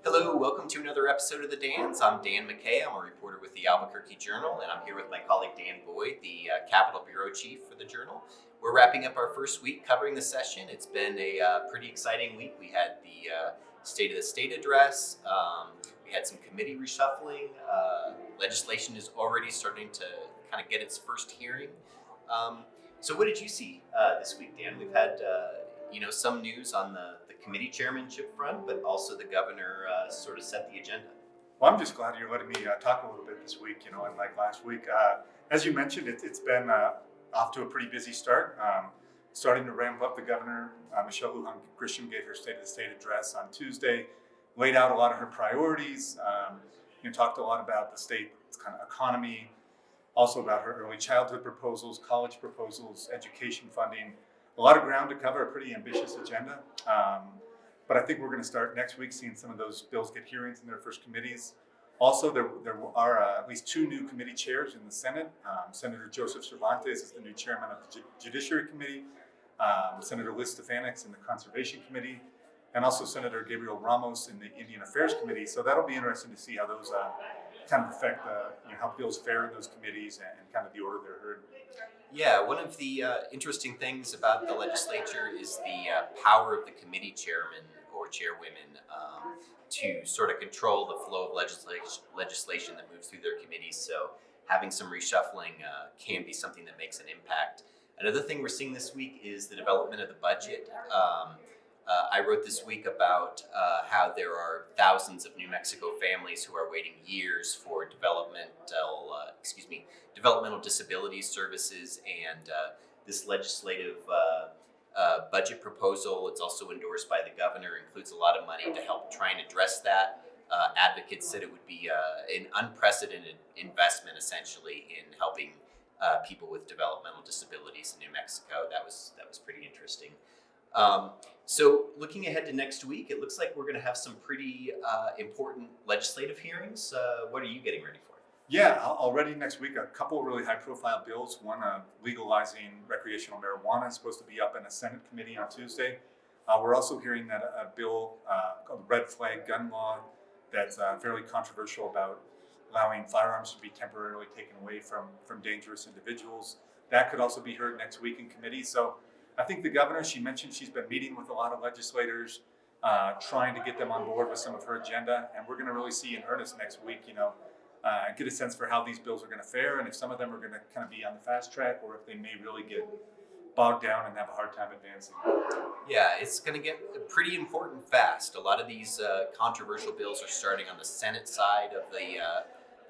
Hello, welcome to another episode of The Dans. I'm Dan McKay. I'm a reporter with the Albuquerque Journal, and I'm here with my colleague Dan Boyd, the Capitol Bureau Chief for the Journal. We're wrapping up our first week covering the session. It's been a pretty exciting week. We had the State of the State address. We had some committee reshuffling. Legislation is already starting to kind of get its first hearing. So what did you see this week, Dan? We've had some news on the committee chairmanship front, but also the governor sort of set the agenda. Well, I'm just glad you're letting me talk a little bit this week, and like last week. As you mentioned, it's been off to a pretty busy start. Starting to ramp up. The governor, Michelle Lujan Grisham, gave her State of the State address on Tuesday, laid out a lot of her priorities, talked a lot about the state's kind of economy, also about her early childhood proposals, college proposals, education funding. A lot of ground to cover, a pretty ambitious agenda. But I think we're going to start next week seeing some of those bills get hearings in their first committees. Also, there are at least two new committee chairs in the Senate. Senator Joseph Cervantes is the new chairman of the Judiciary Committee. Senator Liz Stefanik in the Conservation Committee. And also Senator Gabriel Ramos in the Indian Affairs Committee. So that'll be interesting to see how those kind of affect how bills fare in those committees and kind of the order they're heard. Yeah, one of the interesting things about the legislature is the power of the committee chairman or chairwomen to sort of control the flow of legislation that moves through their committees. So having some reshuffling can be something that makes an impact. Another thing we're seeing this week is the development of the budget. I wrote this week about how there are thousands of New Mexico families who are waiting years for developmental disability services, and this legislative budget proposal, it's also endorsed by the governor, includes a lot of money to help try and address that. Advocates said it would be an unprecedented investment, essentially, in helping people with developmental disabilities in New Mexico. That was pretty interesting. So looking ahead to next week, it looks like we're going to have some pretty important legislative hearings. What are you getting ready for? Yeah, already next week, a couple of really high-profile bills. One, legalizing recreational marijuana, is supposed to be up in a Senate committee on Tuesday. We're also hearing that a bill called the Red Flag Gun Law that's fairly controversial about allowing firearms to be temporarily taken away from dangerous individuals. That could also be heard next week in committee. So I think the governor, she mentioned she's been meeting with a lot of legislators, trying to get them on board with some of her agenda. And we're going to really see in earnest next week, get a sense for how these bills are going to fare, and if some of them are going to kind of be on the fast track, or if they may really get bogged down and have a hard time advancing. Yeah, it's going to get pretty important fast. A lot of these controversial bills are starting on the Senate side of the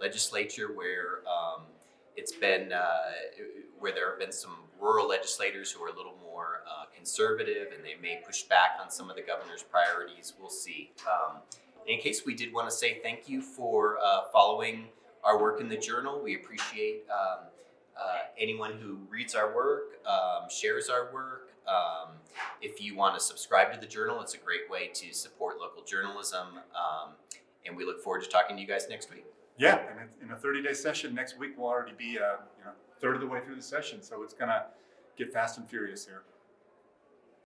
legislature, where it's been where there have been some rural legislators who are a little more conservative, and they may push back on some of the governor's priorities. We'll see. In case, we did want to say thank you for following our work in the Journal. We appreciate anyone who reads our work, shares our work. If you want to subscribe to the Journal, it's a great way to support local journalism. And we look forward to talking to you guys next week. Yeah, and in a 30-day session next week, we'll already be third of the way through the session. So it's going to get fast and furious here.